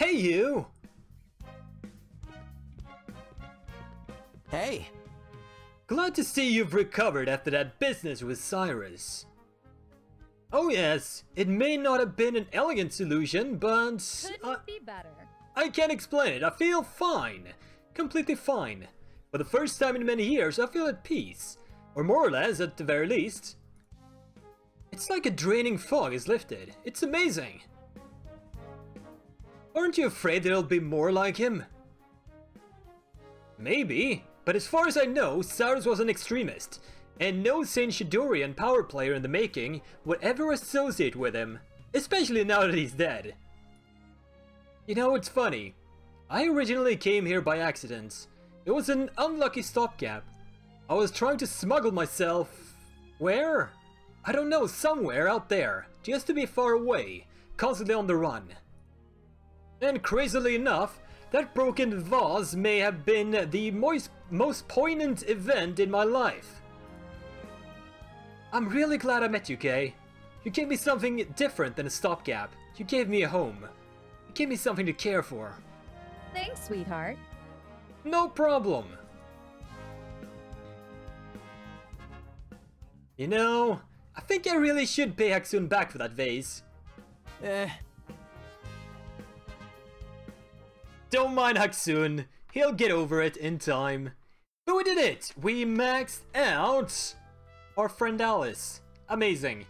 Hey, you! Hey! Glad to see you've recovered after that business with Cyrus. Oh yes, it may not have been an elegant solution, but... Couldn't be better. I can't explain it, I feel fine. Completely fine. For the first time in many years, I feel at peace. Or more or less, at the very least. It's like a draining fog is lifted. It's amazing. Aren't you afraid there'll be more like him? Maybe, but as far as I know, Cyrus was an extremist, and no Saint Shidorian power player in the making would ever associate with him, especially now that he's dead. You know, it's funny. I originally came here by accident. It was an unlucky stopgap. I was trying to smuggle myself... where? I don't know, somewhere out there, just to be far away, constantly on the run. And crazily enough, that broken vase may have been the most poignant event in my life. I'm really glad I met you, Kay. You gave me something different than a stopgap. You gave me a home. You gave me something to care for. Thanks, sweetheart. No problem. You know, I think I really should pay Haxun back for that vase. Don't mind Haxun, he'll get over it in time. But we did it! We maxed out our friend Alice. Amazing.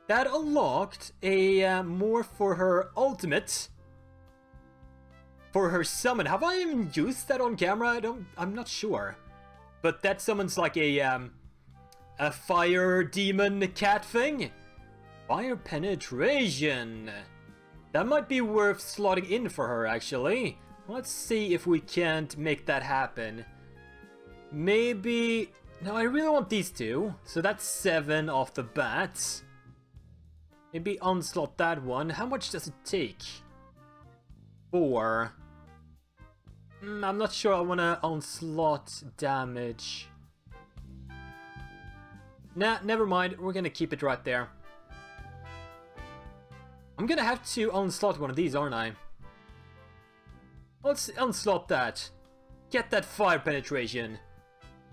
That unlocked a more for her ultimate. For her summon. Have I even used that on camera? I'm not sure. But that summons like a fire demon cat thing. Fire penetration. That might be worth slotting in for her actually. Let's see if we can't make that happen. Maybe... No, I really want these two. So that's 7 off the bat. Maybe unslot that one. How much does it take? 4. I'm not sure I want to unslot damage. Nah, never mind. We're going to keep it right there. I'm going to have to unslot one of these, aren't I? Let's unslot that. Get that fire penetration.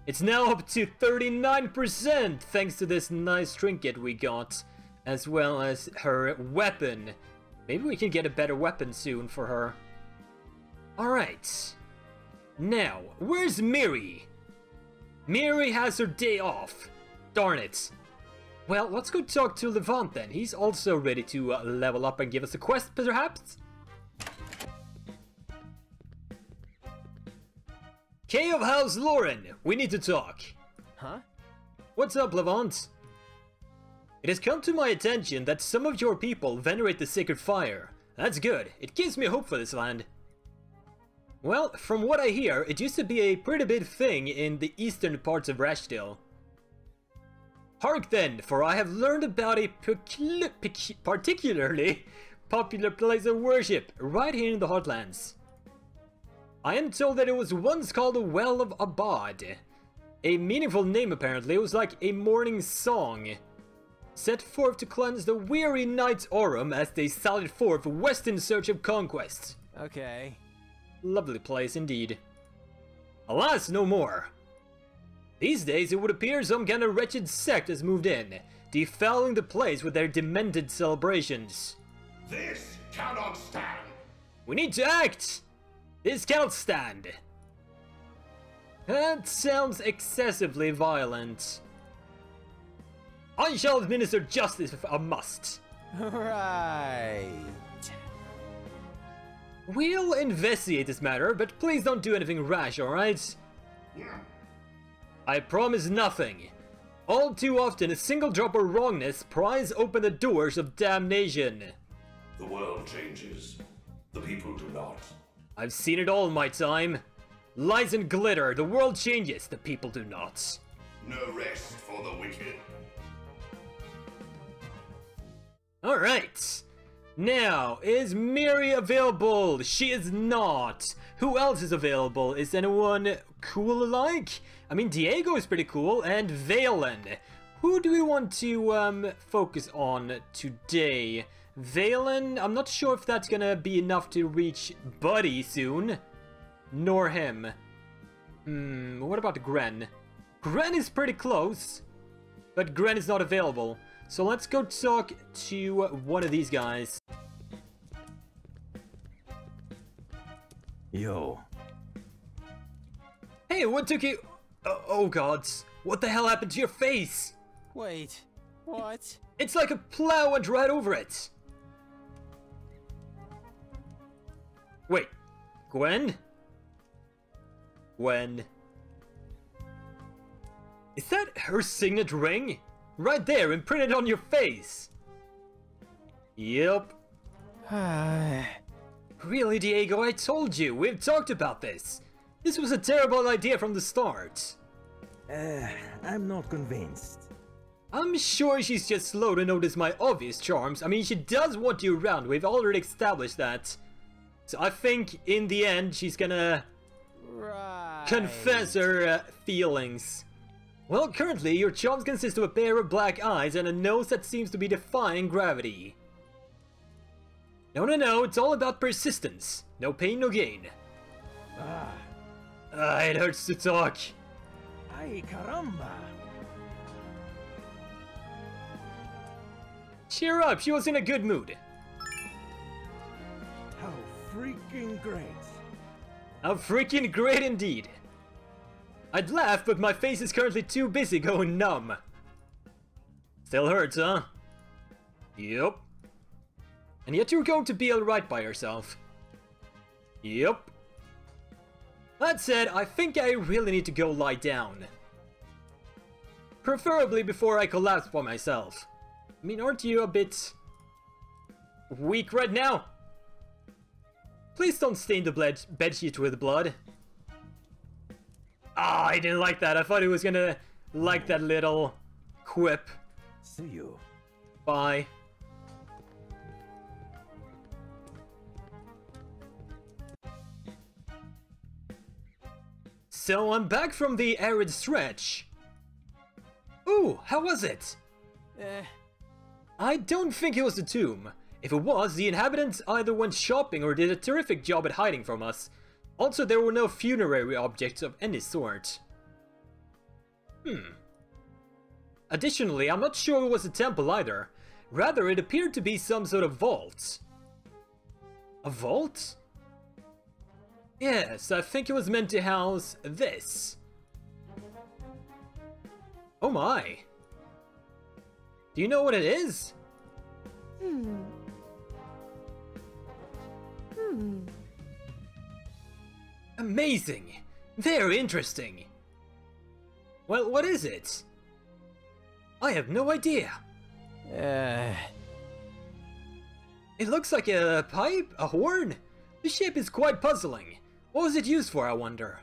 It's now up to 39% thanks to this nice trinket we got. As well as her weapon. Maybe we can get a better weapon soon for her. Alright. Now, where's Miri? Miri has her day off. Darn it. Well, let's go talk to Levant then. He's also ready to level up and give us a quest, perhaps? Kay of House Loren, we need to talk. Huh? What's up, Levant? It has come to my attention that some of your people venerate the sacred fire. That's good. It gives me hope for this land. Well, from what I hear, it used to be a pretty big thing in the eastern parts of Rashdale. Hark then, for I have learned about a particularly popular place of worship right here in the Heartlands. I am told that it was once called the Well of Abad. A meaningful name apparently. It was like a morning song. Set forth to cleanse the weary Knights Aurum as they sallied forth west in search of conquest. Okay. Lovely place indeed. Alas, no more. These days it would appear some kind of wretched sect has moved in, defouling the place with their demented celebrations. This cannot stand! We need to act! This cannot stand! That sounds excessively violent. I shall administer justice if I must. Right. We'll investigate this matter, but please don't do anything rash, alright? I promise nothing. All too often, a single drop of wrongness pries open the doors of damnation. The world changes. The people do not. I've seen it all in my time. Lies and glitter, the world changes, the people do not. No rest for the wicked. Alright. Now, is Miri available? She is not. Who else is available? Is anyone cool like? I mean, Diego is pretty cool, and Valen. Who do we want to focus on today? Valen, I'm not sure if that's gonna be enough to reach Buddy soon. Nor him. What about Grenn? Grenn is pretty close. But Grenn is not available. So let's go talk to one of these guys. Yo. Hey, what took you... oh gods. What the hell happened to your face? Wait, what? It's like a plow went right over it. Wait, Gwen? Gwen. Is that her signet ring? Right there, imprinted on your face. Yep. Really, Diego, I told you, we've talked about this. This was a terrible idea from the start. I'm not convinced. I'm sure she's just slow to notice my obvious charms. I mean, she does want you around, we've already established that. So I think, in the end, she's gonna... confess her feelings. Well, currently, your charms consist of a pair of black eyes and a nose that seems to be defying gravity. No, it's all about persistence. No pain, no gain. It hurts to talk. Ay, caramba! Cheer up, she was in a good mood. How freaking great! How freaking great indeed. I'd laugh, but my face is currently too busy going numb. Still hurts, huh? Yep. And yet you're going to be alright by yourself. Yep. That said, I think I really need to go lie down. Preferably before I collapse by myself. I mean, aren't you a bit... weak right now? Please don't stain the bedsheet with blood. Ah, I didn't like that. I thought he was gonna like that little quip. See you. Bye. So I'm back from the arid stretch. Ooh, how was it? I don't think it was the tomb. If it was, the inhabitants either went shopping or did a terrific job at hiding from us. Also, there were no funerary objects of any sort. Additionally, I'm not sure it was a temple either. Rather, it appeared to be some sort of vault. A vault? Yes, I think it was meant to house this. Oh my. Do you know what it is? Amazing! Very interesting! Well, what is it? I have no idea. It looks like a pipe? A horn? The shape is quite puzzling. What was it used for, I wonder?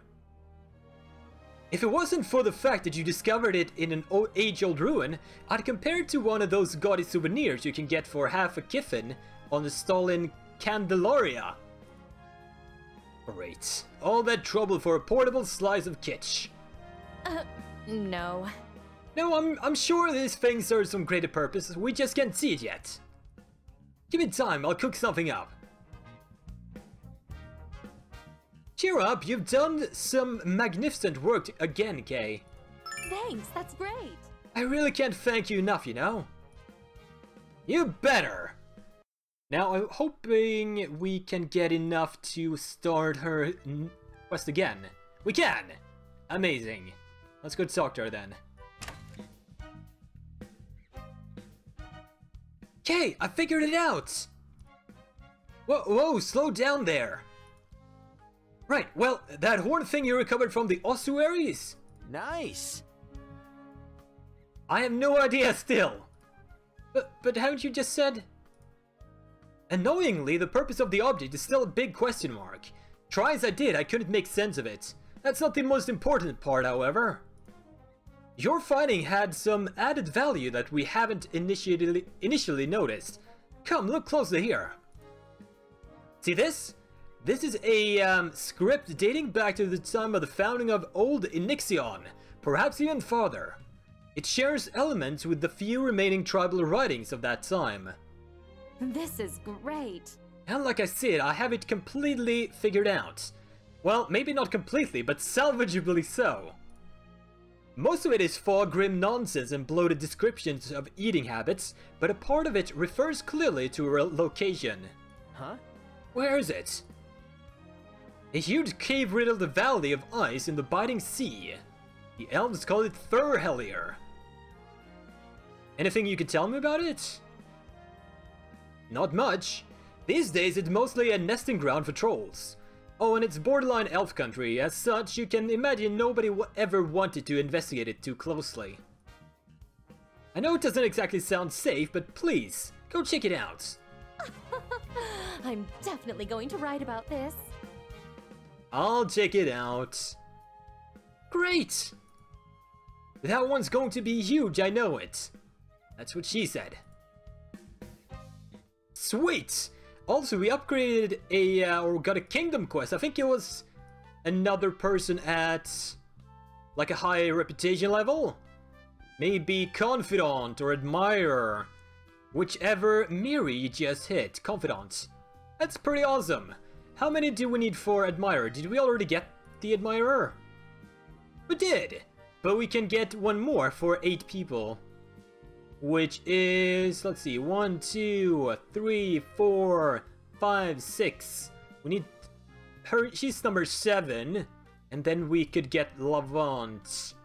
If it wasn't for the fact that you discovered it in an age-old ruin, I'd compare it to one of those gaudy souvenirs you can get for half a kiffin on the stall in Candelaria. Great. All that trouble for a portable slice of kitsch. No. No, I'm sure this thing serves some greater purpose, we just can't see it yet. Give me time, I'll cook something up. Cheer up, you've done some magnificent work again, Kay. Thanks, that's great. I really can't thank you enough, you know? You better! Now, I'm hoping we can get enough to start her quest again. We can! Amazing. Let's go talk to her then. Kay, I figured it out! Whoa, slow down there. Right, well, that horn thing you recovered from the ossuaries? Nice! I have no idea still. But haven't you just said... Annoyingly, the purpose of the object is still a big question mark. Try as I did, I couldn't make sense of it. That's not the most important part, however. Your finding had some added value that we haven't initially noticed. Come, look closely here. See this? This is a script dating back to the time of the founding of Old Inixion, perhaps even farther. It shares elements with the few remaining tribal writings of that time. This is great. And like I said, I have it completely figured out. Well, maybe not completely, but salvageably so. Most of it is fog-grim nonsense and bloated descriptions of eating habits, but a part of it refers clearly to a location. Huh? Where is it? A huge cave-riddled valley of ice in the biting sea. The elves call it Thurhellir. Anything you can tell me about it? Not much. These days it's mostly a nesting ground for trolls. Oh, and it's borderline elf country. As such, you can imagine nobody ever wanted to investigate it too closely. I know it doesn't exactly sound safe, but please, go check it out. I'm definitely going to write about this. I'll check it out. Great! That one's going to be huge, I know it. That's what she said. Sweet! Also, we upgraded or got a kingdom quest. I think it was another person at like a high reputation level. Maybe confidant or admirer. Whichever Miri just hit. Confidant. That's pretty awesome. How many do we need for admirer? Did we already get the admirer? We did! But we can get one more for 8 people. Which is, let's see, 1, 2, 3, 4, 5, 6. We need her, she's number 7. And then we could get Lavant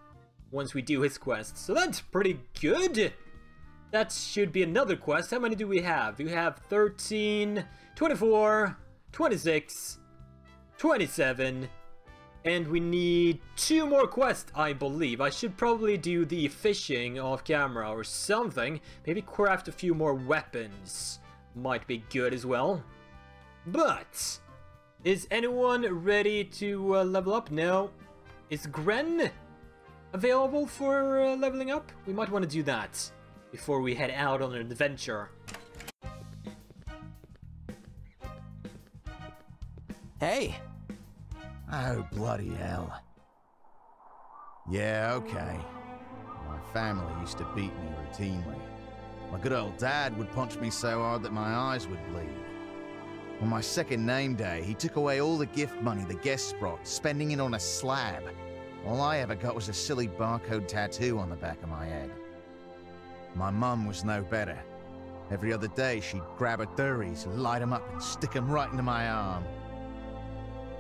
once we do his quest. So that's pretty good. That should be another quest. How many do we have? We have 13, 24, 26, 27. And we need 2 more quests, I believe. I should probably do the fishing off camera or something. Maybe craft a few more weapons. Might be good as well. But, is anyone ready to level up? No. Is Grenn available for leveling up? We might want to do that before we head out on an adventure. Hey! Oh, bloody hell. Yeah, okay. My family used to beat me routinely. My good old dad would punch me so hard that my eyes would bleed. On my second name day, he took away all the gift money the guests brought, spending it on a slab. All I ever got was a silly barcode tattoo on the back of my head. My mum was no better. Every other day, she'd grab her durries, light them up, and stick them right into my arm.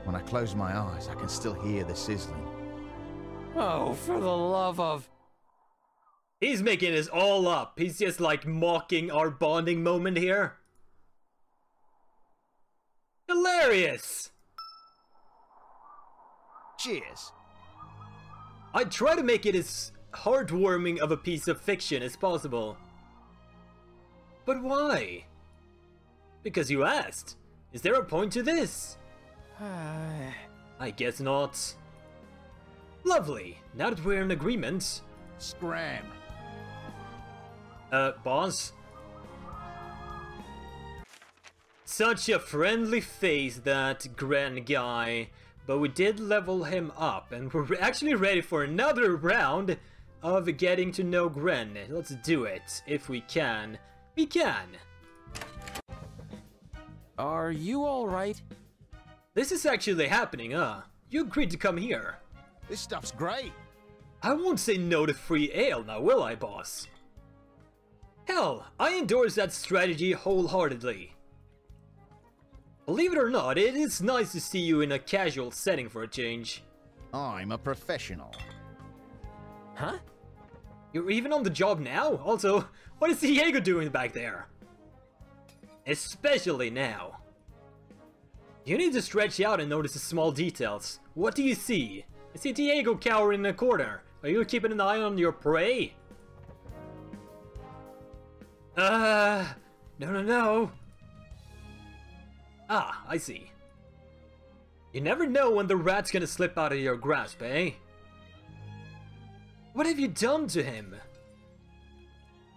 When I close my eyes, I can still hear the sizzling. Oh, for the love of... He's making this all up. He's just like mocking our bonding moment here. Hilarious! Cheers. I try to make it as heartwarming of a piece of fiction as possible. But why? Because you asked. Is there a point to this? I guess not. Lovely. Now that we're in agreement. Scram. Boss? Such a friendly face, that Grenn guy. But we did level him up, and we're actually ready for another round of getting to know Grenn. Let's do it, if we can. We can! Are you alright? This is actually happening, huh? You agreed to come here. This stuff's great. I won't say no to free ale now, will I, boss? Hell, I endorse that strategy wholeheartedly. Believe it or not, it is nice to see you in a casual setting for a change. I'm a professional. Huh? You're even on the job now? Also, what is Diego doing back there? Especially now. You need to stretch out and notice the small details. What do you see? I see Diego cowering in a corner. Are you keeping an eye on your prey? No. Ah, I see. You never know when the rat's gonna slip out of your grasp, eh? What have you done to him?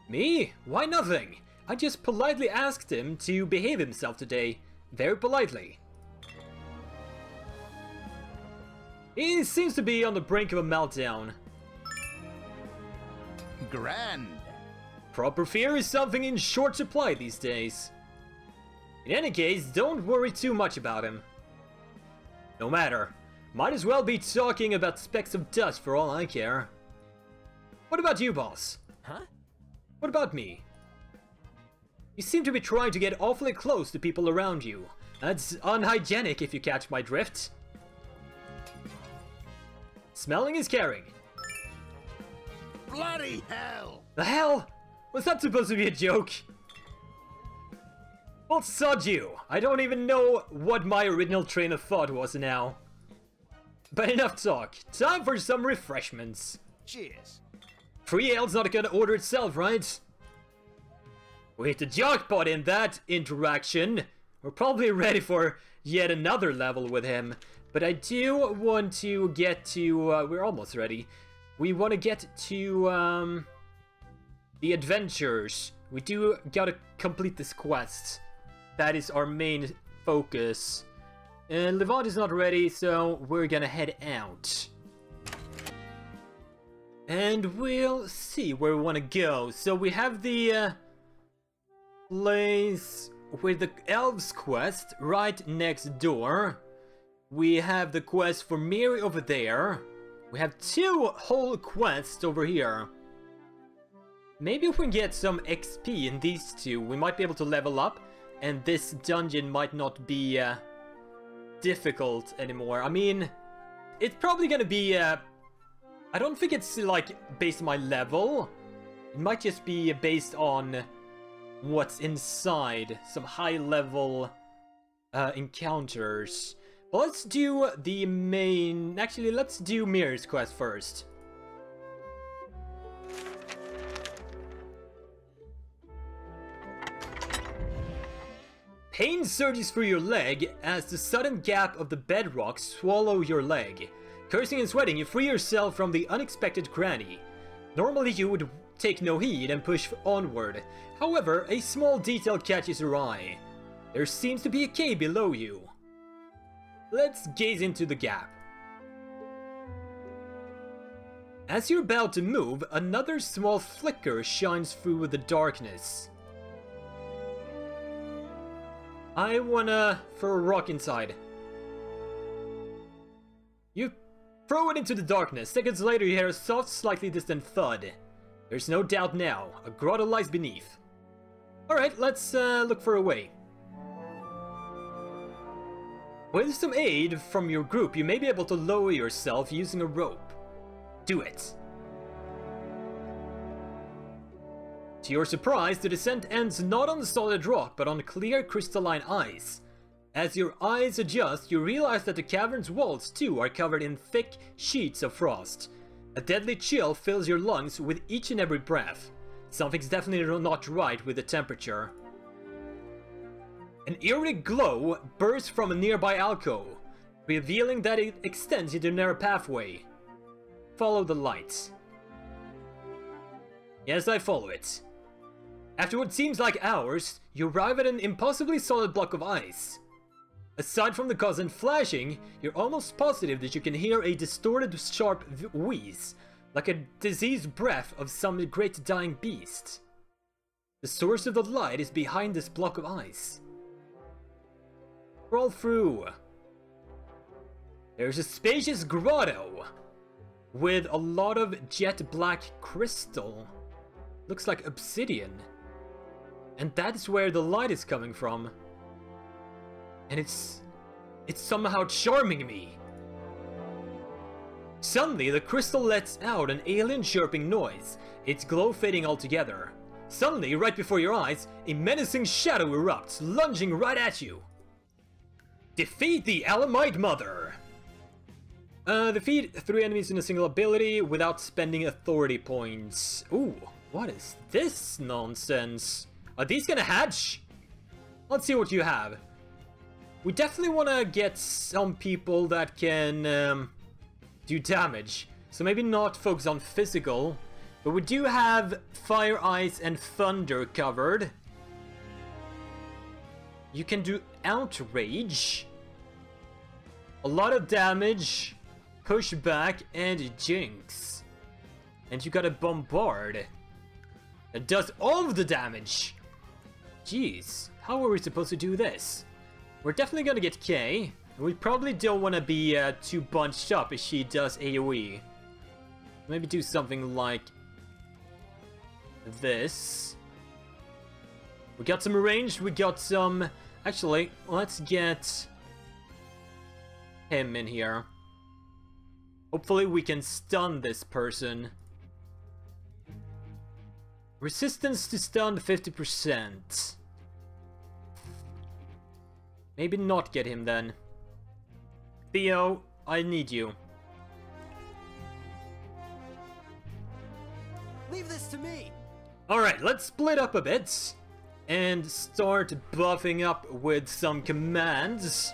Me? Why nothing. I just politely asked him to behave himself today. Very politely. He seems to be on the brink of a meltdown. Grand. Proper fear is something in short supply these days. In any case, don't worry too much about him. No matter. Might as well be talking about specks of dust for all I care. What about you, boss? Huh? What about me? You seem to be trying to get awfully close to people around you. That's unhygienic if you catch my drift. Smelling is caring. Bloody hell! The hell? Was that supposed to be a joke? Well, sod you. I don't even know what my original train of thought was now. But enough talk. Time for some refreshments. Cheers. Free ale's not gonna order itself, right? We hit the jackpot in that interaction. We're probably ready for yet another level with him. But I do want to get to... we're almost ready. We want to get to the adventures. We do gotta complete this quest. That is our main focus. And Levant is not ready, so we're gonna head out. And we'll see where we want to go. So we have the place with the elves quest right next door. We have the quest for Miri over there. We have 2 whole quests over here. Maybe if we get some XP in these 2, we might be able to level up. And this dungeon might not be difficult anymore. I mean, it's probably gonna be... I don't think it's like based on my level. It might just be based on what's inside. Some high level encounters. But let's do the main... Actually, let's do Miri's quest first. Pain surges through your leg as the sudden gap of the bedrock swallow your leg. Cursing and sweating, you free yourself from the unexpected cranny. Normally you would take no heed and push onward. However, a small detail catches your eye. There seems to be a cave below you. Let's gaze into the gap. As you're about to move, another small flicker shines through the darkness. I wanna throw a rock inside. You throw it into the darkness. Seconds later you hear a soft, slightly distant thud. There's no doubt now. A grotto lies beneath. Alright, let's look for a way. With some aid from your group, you may be able to lower yourself using a rope. Do it. To your surprise, the descent ends not on solid rock, but on clear crystalline ice. As your eyes adjust, you realize that the cavern's walls too are covered in thick sheets of frost. A deadly chill fills your lungs with each and every breath. Something's definitely not right with the temperature. An eerie glow bursts from a nearby alcove, revealing that it extends into a narrow pathway. Follow the light. Yes, I follow it. After what seems like hours, you arrive at an impossibly solid block of ice. Aside from the constant flashing, you're almost positive that you can hear a distorted, sharp wheeze, like a diseased breath of some great dying beast. The source of the light is behind this block of ice. Crawl through. There's a spacious grotto with a lot of jet black crystal. Looks like obsidian. And that's where the light is coming from. And it's somehow charming me. Suddenly, the crystal lets out an alien chirping noise, its glow fading altogether. Suddenly, right before your eyes, a menacing shadow erupts, lunging right at you. Defeat the Alamite Mother! Defeat 3 enemies in a single ability without spending authority points. Ooh, what is this nonsense? Are these gonna hatch? Let's see what you have. We definitely want to get some people that can do damage. So maybe not focus on physical. But we do have fire, ice, and thunder covered. You can do outrage. A lot of damage. Pushback and jinx. And you got a bombard. That does all of the damage. Jeez. how are we supposed to do this? We're definitely gonna get Kay. And we probably don't want to be too bunched up if she does AoE. Maybe do something like this. We got some ranged, we got some... Actually, let's get him in here. Hopefully we can stun this person. Resistance to stun 50%. Maybe not get him then. Theo, I need you. Leave this to me. Alright, let's split up a bit and start buffing up with some commands.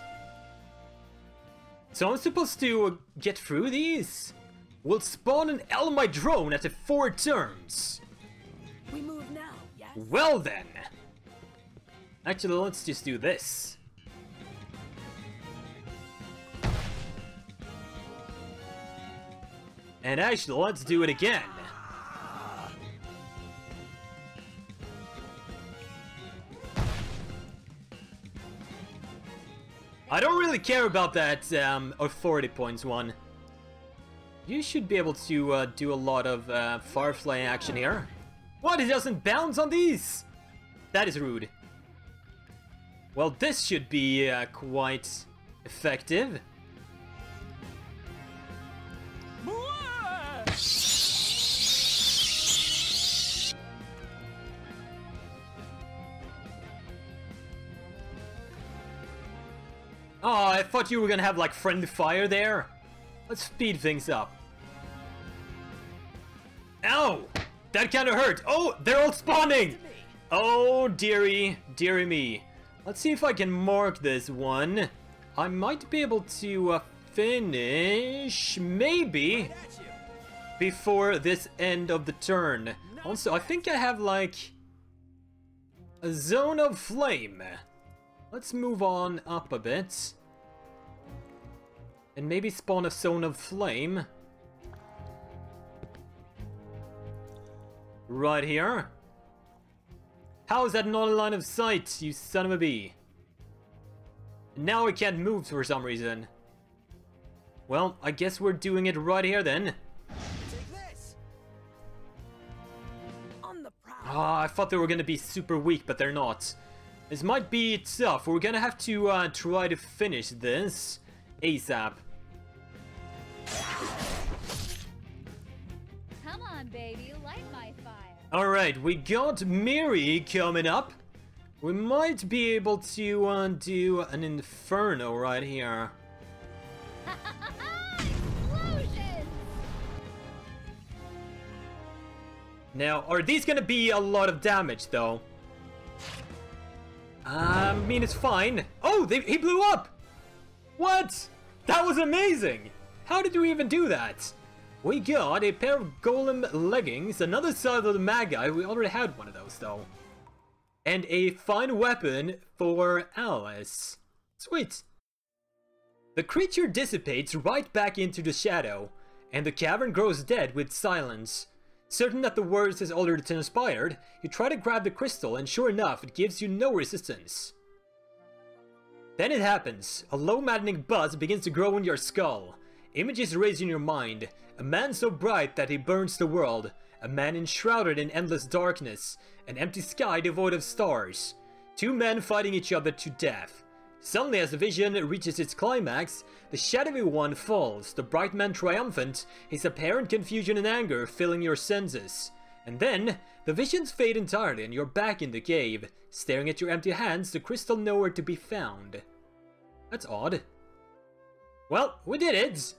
So I'm supposed to get through these? We'll spawn an Elmite drone after 4 turns. We move now, yes? Well then. Actually, let's just do this. And actually, let's do it again. I don't really care about that authority points one. You should be able to do a lot of Firefly action here. What? It doesn't bounce on these? That is rude. Well, this should be quite effective. Oh, I thought you were gonna have like friendly fire there. Let's speed things up. Ow! That kind of hurt. Oh, they're all spawning! Oh, dearie, dearie me. Let's see if I can mark this one. I might be able to finish, maybe, before this end of the turn. Also, I think I have like a zone of flame. Let's move on up a bit. And maybe spawn a zone of flame. Right here. How is that not a line of sight, you son of a bee? Now I can't move for some reason. Well, I guess we're doing it right here then. Take this. On the prowl. Ah, I thought they were gonna be super weak, but they're not. This might be tough. We're gonna have to try to finish this ASAP. Come on, baby, light my fire. Alright, we got Miri coming up. We might be able to do an Inferno right here. Explosions! Now, are these gonna be a lot of damage though? I mean, it's fine. Oh, he blew up! What? That was amazing! How did we even do that? We got a pair of golem leggings, another side of the Magi, we already had one of those though. And a fine weapon for Alice. Sweet. The creature dissipates right back into the shadow, and the cavern grows dead with silence. Certain that the worst has already transpired, you try to grab the crystal and sure enough it gives you no resistance. Then it happens. A low maddening buzz begins to grow in your skull. Images raise in your mind. A man so bright that he burns the world. A man enshrouded in endless darkness. An empty sky devoid of stars. 2 men fighting each other to death. Suddenly as the vision reaches its climax, the shadowy one falls, the bright man triumphant, his apparent confusion and anger filling your senses. And then, the visions fade entirely and you're back in the cave, staring at your empty hands, the crystal nowhere to be found. That's odd. Well, we did it!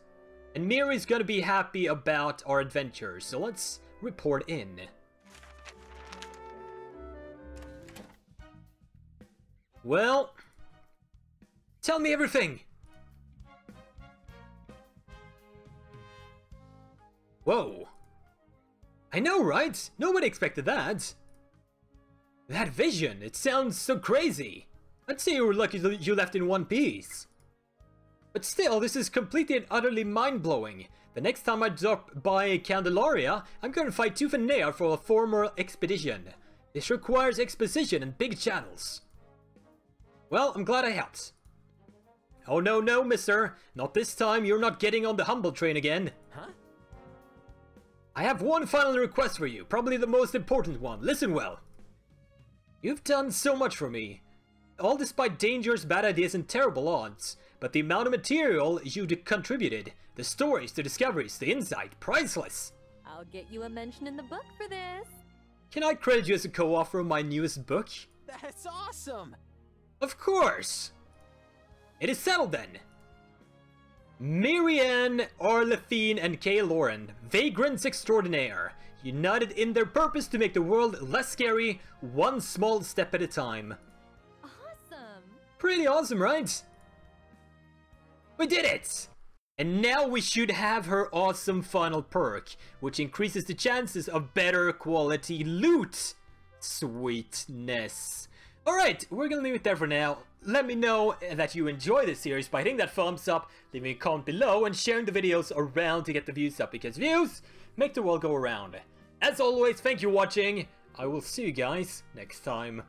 And Miri's gonna be happy about our adventure, so let's report in. Well, tell me everything! Whoa. I know, right? Nobody expected that. That vision, it sounds so crazy. I'd say you were lucky you left in one piece. But still, this is completely and utterly mind-blowing. The next time I drop by Candelaria, I'm gonna fight tooth and nail for a formal expedition. This requires exposition and big channels. Well, I'm glad I helped. Oh no, no, mister. Not this time, you're not getting on the humble train again. Huh? I have one final request for you, probably the most important one. Listen well. You've done so much for me. All despite dangerous, bad ideas, and terrible odds. But the amount of material you've contributed, the stories, the discoveries, the insight, priceless. I'll get you a mention in the book for this. Can I credit you as a co-author of my newest book? That's awesome! Of course! It is settled then. Miri, Arlethine, and Kay Loren, vagrants extraordinaire, united in their purpose to make the world less scary, one small step at a time. Awesome! Pretty awesome, right? We did it! And now we should have her awesome final perk, which increases the chances of better quality loot. Sweetness. Alright, we're gonna leave it there for now. Let me know that you enjoy this series by hitting that thumbs up, leaving a comment below, and sharing the videos around to get the views up, because views make the world go around. As always, thank you for watching. I will see you guys next time.